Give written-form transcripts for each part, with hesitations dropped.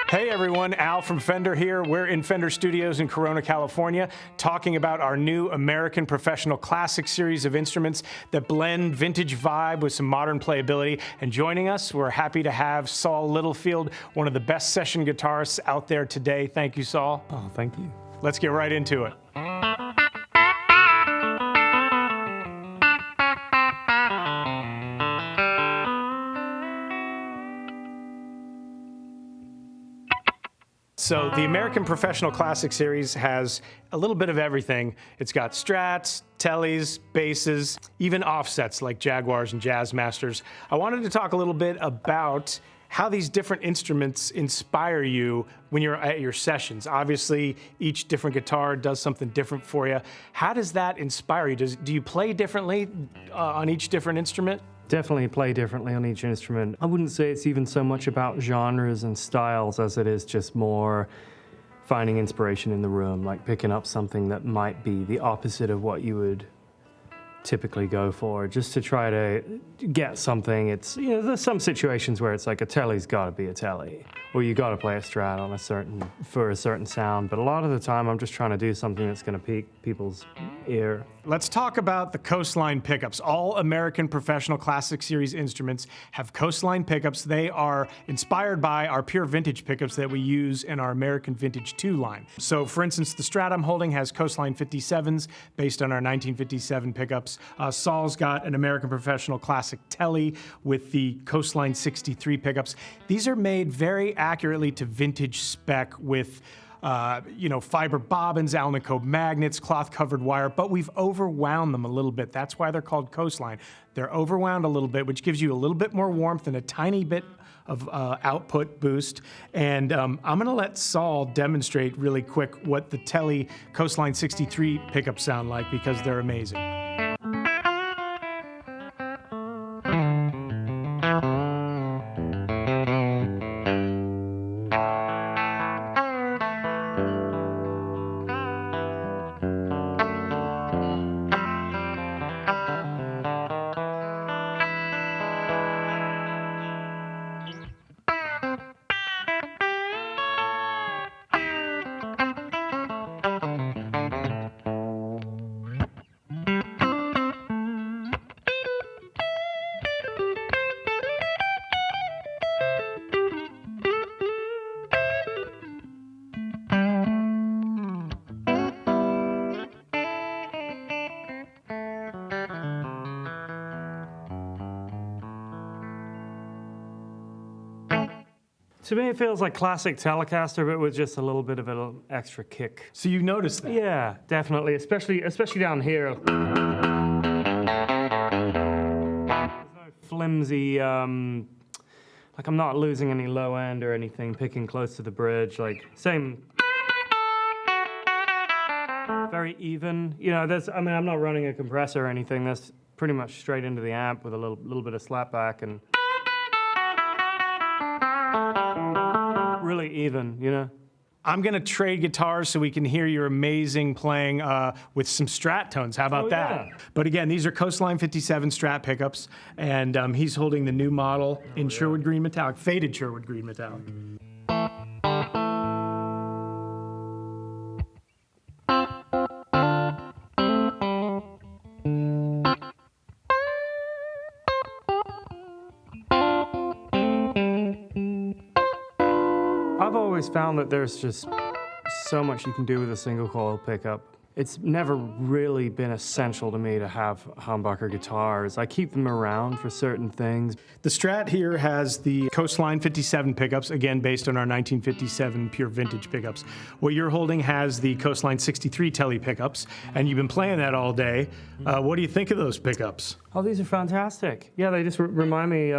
Hey everyone, Al from Fender here. We're in Fender Studios in Corona, California, talking about our new American Professional Classic series of instruments that blend vintage vibe with some modern playability. And joining us, we're happy to have Saul Littlefield, one of the best session guitarists out there today. Thank you, Saul. Oh, thank you. Let's get right into it. So the American Professional Classic Series has a little bit of everything. It's got Strats, Tellies, basses, even offsets like Jaguars and Jazz Masters. I wanted to talk a little bit about how these different instruments inspire you when you're at your sessions. Obviously, each different guitar does something different for you. How does that inspire you? Do you play differently on each different instrument? Definitely play differently on each instrument. I wouldn't say it's even so much about genres and styles as it is just more finding inspiration in the room, like picking up something that might be the opposite of what you would typically go for, just to try to get something. It's, you know, there's some situations where it's like a Telly's got to be a Telly, or you got to play a Strat on for a certain sound. But a lot of the time, I'm just trying to do something that's going to pique people's ear. Let's talk about the Coastline pickups. All American Professional Classic Series instruments have Coastline pickups. They are inspired by our pure vintage pickups that we use in our American Vintage 2 line. So for instance, the Strat I'm holding has Coastline 57s based on our 1957 pickups. Saul's got an American Professional Classic Telly with the Coastline 63 pickups. These are made very accurately to vintage spec with fiber bobbins, Alnico magnets, cloth-covered wire, but we've overwound them a little bit. That's why they're called Coastline. They're overwound a little bit, which gives you a little bit more warmth and a tiny bit of output boost. And I'm gonna let Saul demonstrate really quick what the Telly Coastline 63 pickups sound like, because they're amazing. To me, it feels like classic Telecaster, but with just a little bit of an extra kick. So you noticed that? Yeah, definitely, especially down here. There's no flimsy, like I'm not losing any low end or anything, picking close to the bridge, like same. Very even, you know, I'm not running a compressor or anything, that's pretty much straight into the amp with a little bit of slapback and really even, you know. I'm gonna trade guitars so we can hear your amazing playing with some Strat tones. How about that? Yeah. But again, these are Coastline 57 Strat pickups, and he's holding the new model in Sherwood Green Metallic, faded Sherwood Green Metallic. I've always found that there's just so much you can do with a single coil pickup. It's never really been essential to me to have humbucker guitars. I keep them around for certain things. The Strat here has the Coastline 57 pickups, again based on our 1957 pure vintage pickups. What you're holding has the Coastline 63 Telly pickups, and you've been playing that all day. What do you think of those pickups? Oh, these are fantastic. Yeah, they just remind me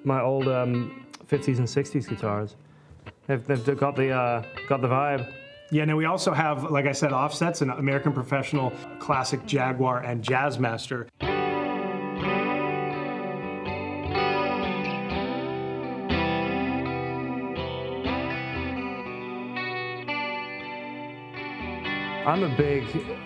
my old 50s and 60s guitars. They've got the vibe. Yeah, now we also have, like I said, offsets, an American Professional Classic Jaguar and Jazz Master. I'm a big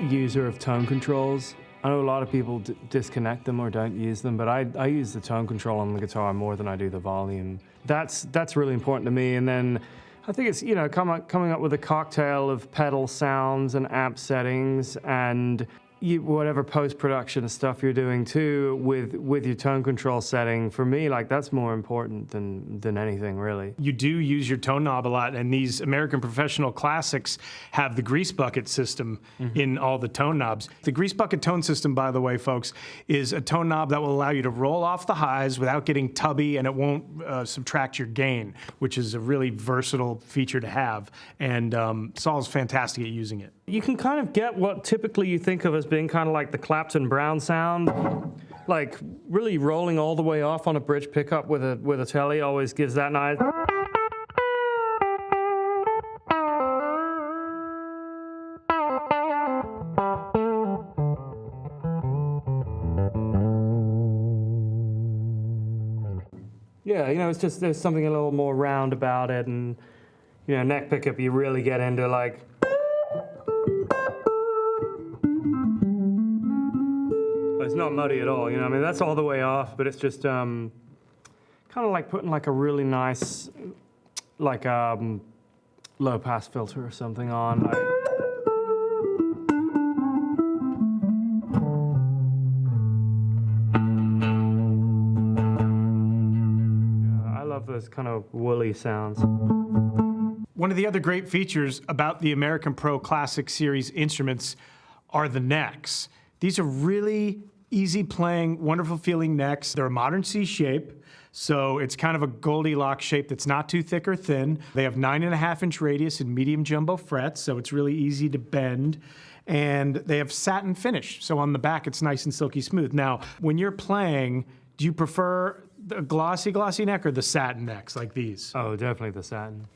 user of tone controls. I know a lot of people disconnect them or don't use them, but I use the tone control on the guitar more than I do the volume. That's really important to me. And then I think it's, coming up with a cocktail of pedal sounds and amp settings and whatever post-production stuff you're doing too with your tone control setting. For me, like, that's more important than anything, really. You do use your tone knob a lot, and these American Professional Classics have the grease bucket system in all the tone knobs. The grease bucket tone system, by the way, folks, is a tone knob that will allow you to roll off the highs without getting tubby, and it won't subtract your gain, which is a really versatile feature to have. And Saul's fantastic at using it. You can kind of get what typically you think of as being kind of like the Clapton Brown sound, like really rolling all the way off on a bridge pickup with a telly always gives that nice. Yeah, it's just there's something a little more round about it, and neck pickup you really get into like. It's not muddy at all, I mean, that's all the way off, but it's just kind of like putting like a really nice, like low pass filter or something on. I love those kind of woolly sounds. One of the other great features about the American Pro Classic Series instruments are the necks. These are really easy playing, wonderful feeling necks. They're a modern C shape, so it's kind of a Goldilocks shape that's not too thick or thin. They have 9.5-inch radius and medium jumbo frets, so it's really easy to bend. And they have satin finish, so on the back it's nice and silky smooth. Now, when you're playing, do you prefer the glossy neck or the satin necks like these? Oh, definitely the satin.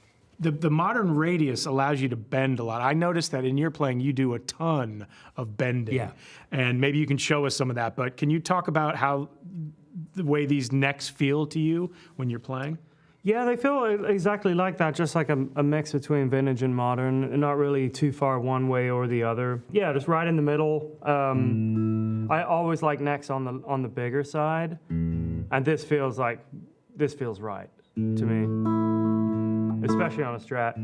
The modern radius allows you to bend a lot. I noticed that in your playing, you do a ton of bending. Yeah. And maybe you can show us some of that, but can you talk about how the way these necks feel to you when you're playing? Yeah, they feel exactly like that, just like a mix between vintage and modern, and not really too far one way or the other. Yeah, just right in the middle. I always like necks on the bigger side, and this feels right to me, especially on a Strat.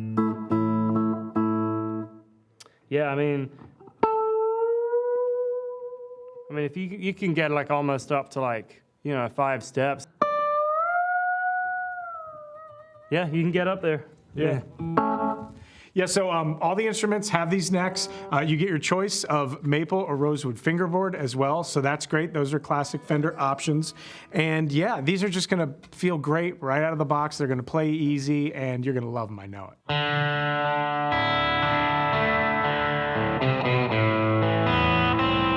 Yeah, I mean, if you can get like almost up to like 5 steps. Yeah, you can get up there. Yeah. Yeah, so all the instruments have these necks. You get your choice of maple or rosewood fingerboard as well, so that's great. Those are classic Fender options. And yeah, these are just gonna feel great right out of the box. They're gonna play easy, and you're gonna love them, I know it.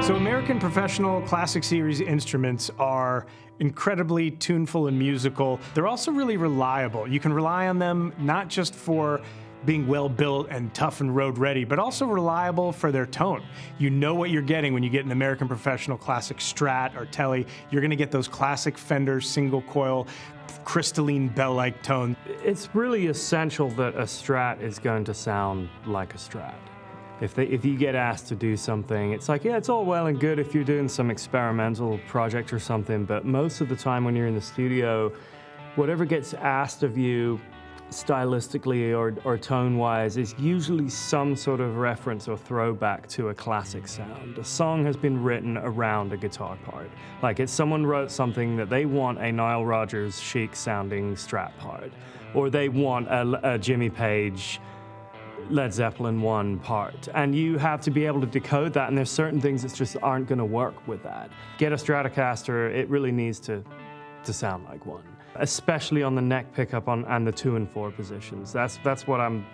So American Professional Classic Series instruments are incredibly tuneful and musical. They're also really reliable. You can rely on them not just for being well built and tough and road ready, but also reliable for their tone. You know what you're getting when you get an American Professional Classic Strat or Tele. You're gonna get those classic Fender single coil, crystalline bell-like tone. It's really essential that a Strat is going to sound like a Strat. If you get asked to do something, it's like, yeah, it's all well and good if you're doing some experimental project or something, but most of the time when you're in the studio, whatever gets asked of you stylistically or tone-wise is usually some sort of reference or throwback to a classic sound. A song has been written around a guitar part. Like someone wrote something that they want a Nile Rodgers chic-sounding Strat part, or they want a Jimmy Page Led Zeppelin 1 part, and you have to be able to decode that, and there's certain things that just aren't going to work with that. Get a Stratocaster, it really needs to sound like one, especially on the neck pickup and the 2 and 4 positions. That's what I'm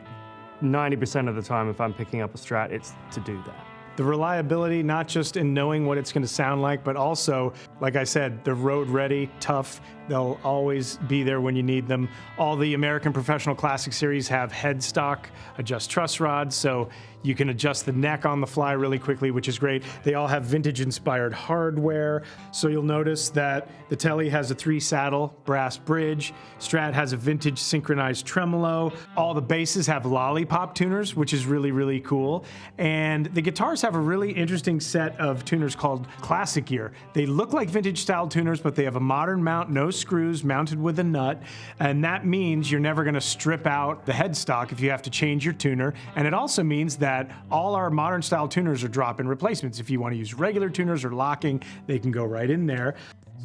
90% of the time if I'm picking up a Strat, it's to do that. The reliability, not just in knowing what it's going to sound like, but also, like I said, they're road ready, tough, They'll always be there when you need them. All the American Professional Classic Series have headstock adjust truss rods, so you can adjust the neck on the fly really quickly, which is great. They all have vintage-inspired hardware, so you'll notice that the Tele has a 3-saddle brass bridge. Strat has a vintage synchronized tremolo. All the basses have lollipop tuners, which is really, really cool. And the guitars have a really interesting set of tuners called Classic Gear. They look like vintage-style tuners, but they have a modern mount, no screws, mounted with a nut, and that means you're never gonna strip out the headstock if you have to change your tuner. And it also means that all our modern style tuners are drop-in replacements. If you want to use regular tuners or locking, they can go right in there.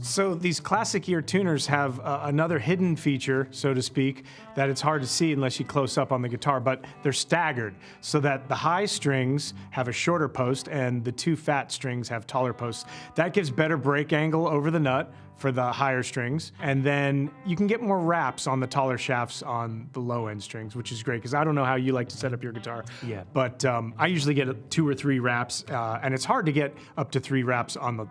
So these Classic Gear tuners have another hidden feature, so to speak, that it's hard to see unless you close up on the guitar, but they're staggered so that the high strings have a shorter post and the 2 fat strings have taller posts. That gives better break angle over the nut for the higher strings, and then you can get more wraps on the taller shafts on the low end strings, which is great because I don't know how you like to set up your guitar, but I usually get 2 or 3 wraps, and it's hard to get up to 3 wraps on the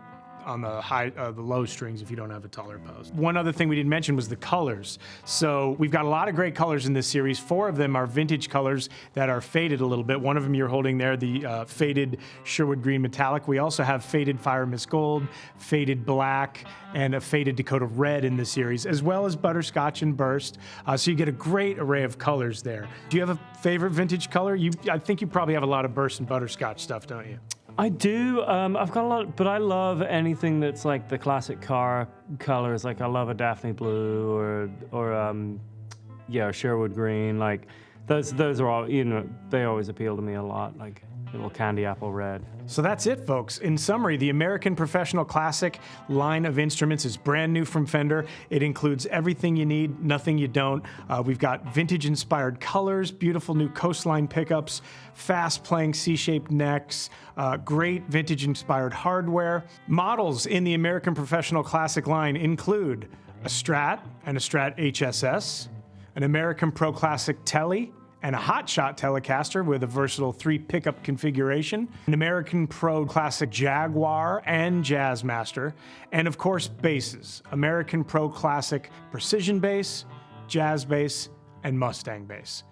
the low strings if you don't have a taller post. One other thing we didn't mention was the colors. So we've got a lot of great colors in this series. 4 of them are vintage colors that are faded a little bit. One of them you're holding there, the faded Sherwood Green Metallic. We also have faded Fire Mist Gold, faded Black, and a faded Dakota Red in the series, as well as Butterscotch and Burst. So you get a great array of colors there. Do you have a favorite vintage color? I think you probably have a lot of Burst and Butterscotch stuff, don't you? I do. I've got a lot, but I love anything that's like the classic car colors. Like I love a Daphne Blue or Sherwood Green. Like those are all, they always appeal to me a lot. Like little candy apple red. So that's it, folks. In summary, the American Professional Classic line of instruments is brand new from Fender. It includes everything you need, nothing you don't. We've got vintage-inspired colors, beautiful new Coastline pickups, fast-playing C-shaped necks, great vintage-inspired hardware. Models in the American Professional Classic line include a Strat and a Strat HSS, an American Pro Classic Tele, and a Hotshot Telecaster with a versatile 3-pickup configuration, an American Pro Classic Jaguar and Jazzmaster, and of course basses, American Pro Classic Precision Bass, Jazz Bass, and Mustang Bass.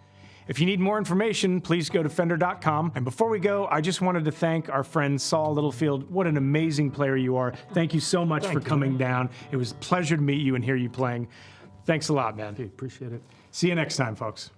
If you need more information, please go to Fender.com. And before we go, I just wanted to thank our friend Saul Littlefield. What an amazing player you are. Thank you so much for coming down. It was a pleasure to meet you and hear you playing. Thanks a lot, man. Appreciate it. See you next time, folks.